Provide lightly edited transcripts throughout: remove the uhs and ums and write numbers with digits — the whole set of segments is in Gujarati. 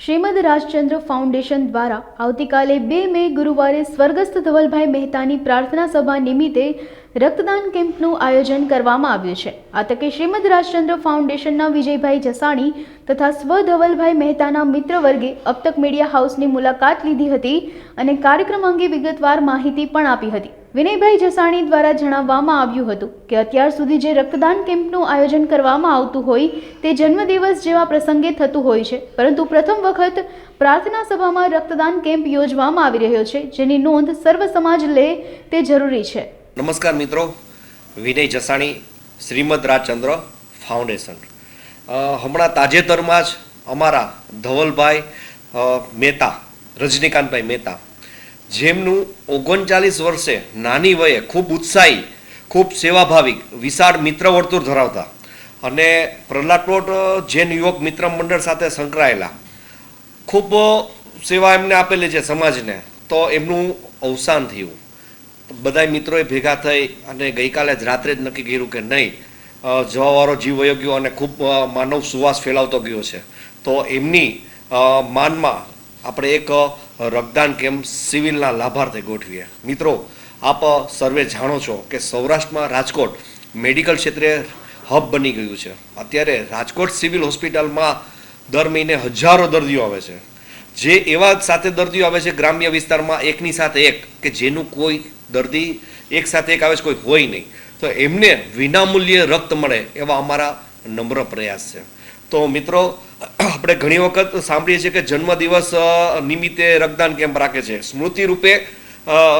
શ્રીમદ રાજચંદ્ર ફાઉન્ડેશન દ્વારા આવતીકાલે 2 મે ગુરુવારે સ્વર્ગસ્થ ધવલભાઈ મહેતાની પ્રાર્થના સભા નિમિત્તે રક્તદાન કેમ્પનું આયોજન કરવામાં આવ્યું છે। આ તકે શ્રીમદ રાજચંદ્ર ફાઉન્ડેશનના વિજયભાઈ જસાણી તથા સ્વ ધવલભાઈ મહેતાના મિત્ર વર્ગે અબતક મીડિયા હાઉસની મુલાકાત લીધી હતી અને કાર્યક્રમ અંગે વિગતવાર માહિતી પણ આપી હતી। વિનયભાઈ જસાણી દ્વારા જણાવવામાં આવ્યું હતું કે અત્યાર સુધી જે રક્તદાન કેમ્પનું આયોજન કરવામાં આવતું હોય તે જન્મદિવસ જેવા પ્રસંગે થતું હોય છે, પરંતુ પ્રથમ વખત પ્રાર્થના સભામાં રક્તદાન કેમ્પ યોજવામાં આવી રહ્યો છે, જેની નોંધ સર્વ સમાજ લે તે જરૂરી છે। નમસ્કાર મિત્રો, વિનય જસાણી, શ્રીમદ રાજચંદ્ર ફાઉન્ડેશન। હમણાં તાજેતરમાં જ અમારા ધવલભાઈ મહેતા, રજનીકાંતભાઈ મહેતા, જેમનું 39 વર્ષે નાની વયે ખૂબ ઉત્સાહી, ખૂબ સેવાભાવિક, વિશાળ મિત્ર વર્તુળ ધરાવતા અને પ્રહલાદ જૈન યુવક મિત્ર મંડળ સાથે સંકળાયેલા, ખૂબ સેવા એમને આપેલી છે સમાજને, તો એમનું અવસાન થયું। બધા મિત્રોએ ભેગા થઈ અને ગઈકાલે જ રાત્રે જ નક્કી કર્યું કે નહીં, જવાવાળો જીવ વયો ગયો અને ખૂબ માનવ સુવાસ ફેલાવતો ગયો છે, તો એમની માનમાં આપણે એક રક્તદાન કેમ્પ સિવિલના લાભાર્થે ગોઠવીએ। મિત્રો, આપ સર્વે જાણો છો કે સૌરાષ્ટ્રમાં રાજકોટ મેડિકલ ક્ષેત્રે હબ બની ગયું છે। અત્યારે રાજકોટ સિવિલ હોસ્પિટલમાં દર મહિને હજારો દર્દીઓ આવે છે, જે એવા સાથે દર્દીઓ આવે છે ગ્રામ્ય વિસ્તારમાં એકની સાથે એક, કે જેનું કોઈ દર્દી એક સાથે એક આવે છે કોઈ હોય નહીં, તો એમને વિનામૂલ્યે રક્ત મળે એવા અમારા નમ્ર પ્રયાસ છે। તો મિત્રો, આપણે ઘણી વખત સાંભળીએ છીએ કે જન્મદિવસ નિમિત્તે રક્તદાન કેમ્પ રાખે છે, સ્મૃતિ રૂપે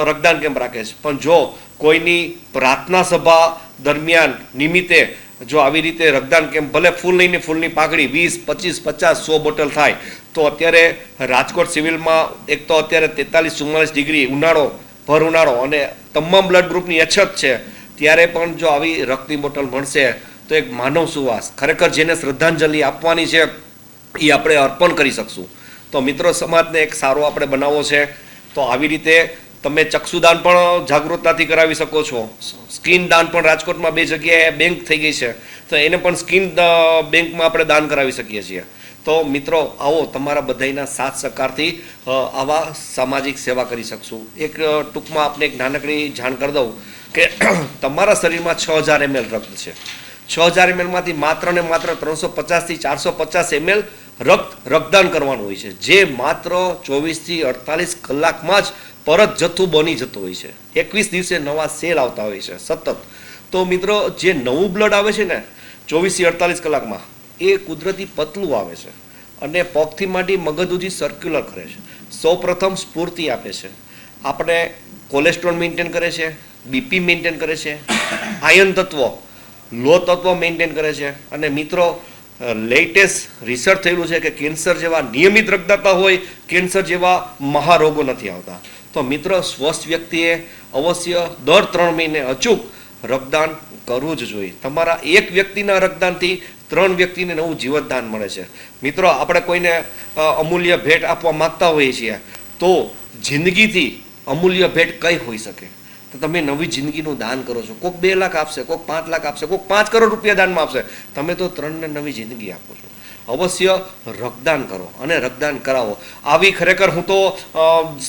રક્તદાન કેમ્પ રાખે છે, પણ જો કોઈની પ્રાર્થના સભા દરમિયાન નિમિત્તે જો આવી રીતે રક્તદાન કેમ્પ, ભલે ફૂલ લઈને ફૂલની પાકડી 20, 25, 50, 100 બોટલ થાય, તો અત્યારે રાજકોટ સિવિલમાં એક તો અત્યારે 43-44 ડિગ્રી ઉનાળો, ભર ઉનાળો અને તમામ બ્લડ ગ્રુપની અછત છે, ત્યારે પણ જો આવી રક્તની બોટલ મળશે તો એક માનવ સુવાસ, ખરેખર જેને શ્રદ્ધાંજલિ આપવાની છે એ આપણે અર્પણ કરી શકશું। તો મિત્રો, સમાજને એક સારો આપણે બનાવવો છે, તો આવી રીતે તમે ચક્ષુદાન પણ જાગૃતતાથી કરાવી શકો છો। સ્કિન દાન પણ રાજકોટમાં 2 જગ્યાએ બેંક થઈ ગઈ છે, તો એને પણ સ્કિન બેંકમાં આપણે દાન કરાવી શકીએ છીએ। તો મિત્રો, આવો તમારા બધાના સાથ સહકારથી આવા સામાજિક સેવા કરી શકશું। એક ટૂંકમાં આપને એક નાનકડી જાણ કરી દઉં કે તમારા શરીરમાં 6000 ml રક્ત છે। 6000 ml માંથી માત્ર ને માત્ર 350 થી 450 ml રક્તદાન કરવાનું હોય છે, જે માત્ર 24 થી 48 કલાકમાં જ પરત જથ્થું બની જતું હોય છે। 21 દિવસે નવા સેલ આવતા હોય છે સતત। તો મિત્રો, જે નવું બ્લડ આવે છે ને 24 થી 48 કલાકમાં, એ કુદરતી પતલું આવે છે અને પગથી માંડી મગજ સુધી સર્ક્યુલર કરે છે। સૌપ્રથમ સ્ફૂર્તિ આપે છે, આપણે કોલેસ્ટ્રોલ મેન્ટેન કરે છે, બીપી મેન્ટેન કરે છે, આયર્ન તત્વ, લો તત્વ મેન્ટેન કરે છે, અને મિત્રો લેટેસ્ટ રિસર્ચ થયેલું છે કે કેન્સર જેવા નિયમિત રક્તદાતા હોય, કેન્સર જેવા મહારોગો નથી આવતા। તો મિત્રો, સ્વસ્થ વ્યક્તિએ અવશ્ય દર 3 મહિને અચૂક રક્તદાન કરવું જ જોઈએ। તમારા એક વ્યક્તિના રક્તદાનથી 3 વ્યક્તિને નવું જીવતદાન મળે છે। મિત્રો, આપણે કોઈને અમૂલ્ય ભેટ આપવા માંગતા હોઈએ છીએ, તો જિંદગીથી અમૂલ્ય ભેટ કઈ હોઈ શકે? તો તમે નવી જિંદગીનું દાન કરો છો। કોઈક 2 લાખ આપશે, કોઈક 5 લાખ આપશે, કોઈક 5 કરોડ રૂપિયા દાનમાં આપશે, તમે તો 3ને નવી જિંદગી આપો છો। અવશ્ય રક્તદાન કરો અને રક્તદાન કરાવો। આવી ખરેખર હું તો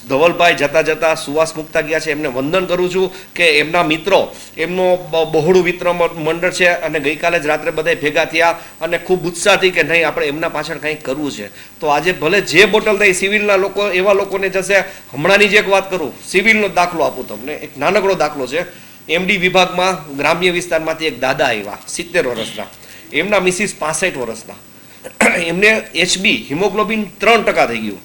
ધવલભાઈ જતા જતા સુવાસ મુકતા ગયા છે, એમને વંદન કરું છું કે એમના મિત્રો, એમનો બહોળું મિત્ર મંડળ છે અને ગઈકાલે જ રાત્રે બધા ભેગા થયા અને ખૂબ ઉત્સાહથી કે નહીં, આપણે એમના પાછળ કંઈક કરવું છે। તો આજે ભલે જે બોટલ થઈ, સિવિલના લોકો એવા લોકોને જશે। હમણાંની જ એક વાત કરું, સિવિલનો દાખલો આપું તમને, એક નાનકડો દાખલો છે। એમડી વિભાગમાં ગ્રામ્ય વિસ્તારમાંથી એક દાદા આવ્યા 70 વર્ષના, એમના મિસિસ 65 વર્ષના, એમને HB હિમોગ્લોબિન 3% થઈ ગયું,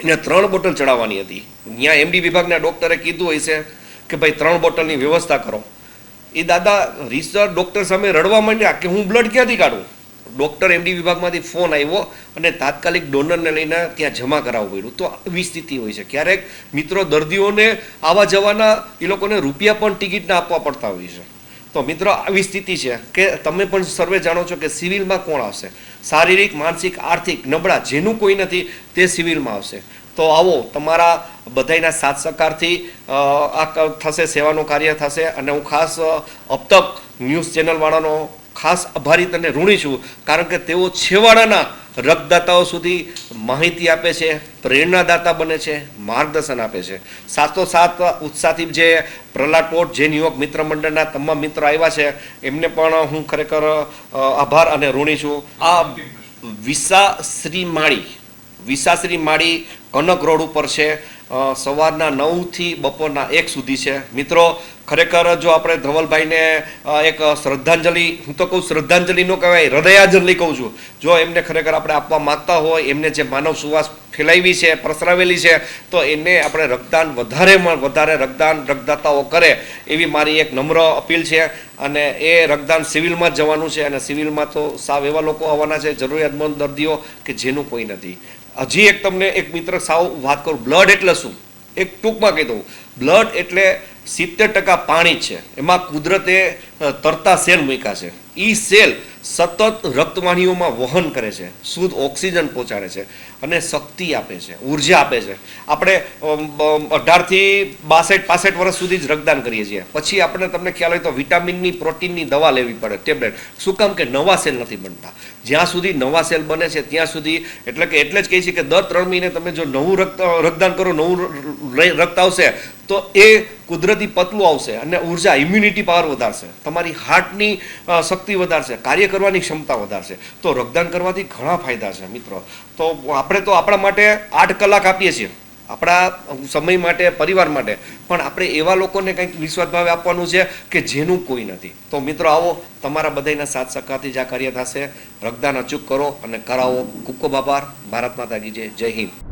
એને 3 બોટલ ચડાવવાની હતી। ત્યાં એમડી વિભાગના ડૉક્ટરે કીધું હોય છે કે ભાઈ 3 બોટલની વ્યવસ્થા કરો। એ દાદા રિસર્ચ ડૉક્ટર સામે રડવા માંડ્યા કે હું બ્લડ ક્યાંથી કાઢું? ડૉક્ટર એમડી વિભાગમાંથી ફોન આવ્યો અને તાત્કાલિક ડોનરને લઈને ત્યાં જમા કરાવવું પડ્યું। તો આવી સ્થિતિ હોય છે। ક્યારેક મિત્રો, દર્દીઓને આવવા જવાના એ લોકોને રૂપિયા પણ ટિકિટના આપવા પડતા હોય છે। તો મિત્રો, આવી સ્થિતિ છે કે તમે પણ સર્વે જાણો છો કે સિવિલમાં કોણ આવશે? શારીરિક, માનસિક, આર્થિક નબળા જેનું કોઈ નથી તે સિવિલમાં આવશે। તો આવો, તમારા બધાના સાથ સહકારથી આ થશે, સેવાનું કાર્ય થશે। અને હું ખાસ અબતક ન્યૂઝ ચેનલવાળાનો ખાસ આભારી અને ઋણી છું, કારણ કે તેઓ છેવાડાના રક્તદાતાઓ સુધી માહિતી આપે છે, પ્રેરણાદાતા બને છે, માર્ગદર્શન આપે છે. સાથોસાથ ઉત્સાહથી જે પ્રહલાદ પોટ જૈન યુવક મિત્ર મંડળના તમામ મિત્રો આવ્યા છે એમને પણ હું ખરેખર આભાર અને ઋણી છું. આ વિસાશ્રી માળી કનક રોડ ઉપર છે. સવારના 9 થી બપોરના 1 સુધી છે. મિત્રો ખરેખર જો આપણે ધવલભાઈને એક શ્રદ્ધાંજલિ, હું તો કહું શ્રદ્ધાંજલિ ન કહેવાય, હૃદયાંજલિ કહું છું, જો એમને ખરેખર આપણે આપવા માગતા હોય, એમને જે માનવ સુવાસ ફેલાવી છે, પ્રસરાવેલી છે, તો એને આપણે રક્તદાન વધારેમાં વધારે રક્તદાતાઓ કરે એવી મારી એક નમ્ર અપીલ છે. અને એ રક્તદાન સિવિલમાં જ જવાનું છે, અને સિવિલમાં તો સાવ એવા લોકો આવવાના છે, જરૂરિયાતમંદ દર્દીઓ કે જેનું કોઈ નથી. હજી એક તમને એક મિત્ર સાવ વાત કરું, બ્લડ એટલે શું એક ટૂંકમાં કહી દઉં. બ્લડ એટલે 70% પાણી છે, એમાં કુદરતે તરતા સેલ મૂક્યા છે. એ સેલ સતત રક્તવાહિનીઓમાં વહન કરે છે, શુદ્ધ ઓક્સિજન પહોંચાડે છે અને શક્તિ આપે છે, ઉર્જા આપે છે. આપણે 18 થી 62-65 વર્ષ સુધી જ રક્તદાન કરીએ છીએ. પછી આપણે તમને ખ્યાલ હોય તો વિટામિનની, પ્રોટીનની દવા લેવી પડે, ટેબ્લેટ. શું કામ કે નવા સેલ નથી બનતા. જ્યાં સુધી નવા સેલ બને છે ત્યાં સુધી, એટલે જ કહે છે કે દર 3 મહિને તમે જો નવું રક્તદાન કરો, નવું રક્ત આવશે તો એ કુદરતી પતલું આવશે અને ઉર્જા, ઇમ્યુનિટી પાવર વધારશે, તમારી હાર્ટની શક્તિ વધારશે, કાર્ય કરવાની ક્ષમતા વધારશે. તો રક્તદાન કરવાથી ઘણા ફાયદા છે મિત્રો. તો આપણે તો આપણા માટે 8 કલાક આપીએ છીએ, આપણા સમય માટે, પરિવાર માટે, પણ આપણે એવા લોકોને કંઈક નિસ્વાર્થ ભાવે આપવાનું છે કે જેનું કોઈ નથી. તો મિત્રો આવો, તમારા બધાના સાથ સહકારથી જ આ કાર્ય થશે. રક્તદાન અચૂક કરો અને કરાવો. ખૂબ ખૂબ આભાર. ભારત માતા કી જય. જય હિન્દ.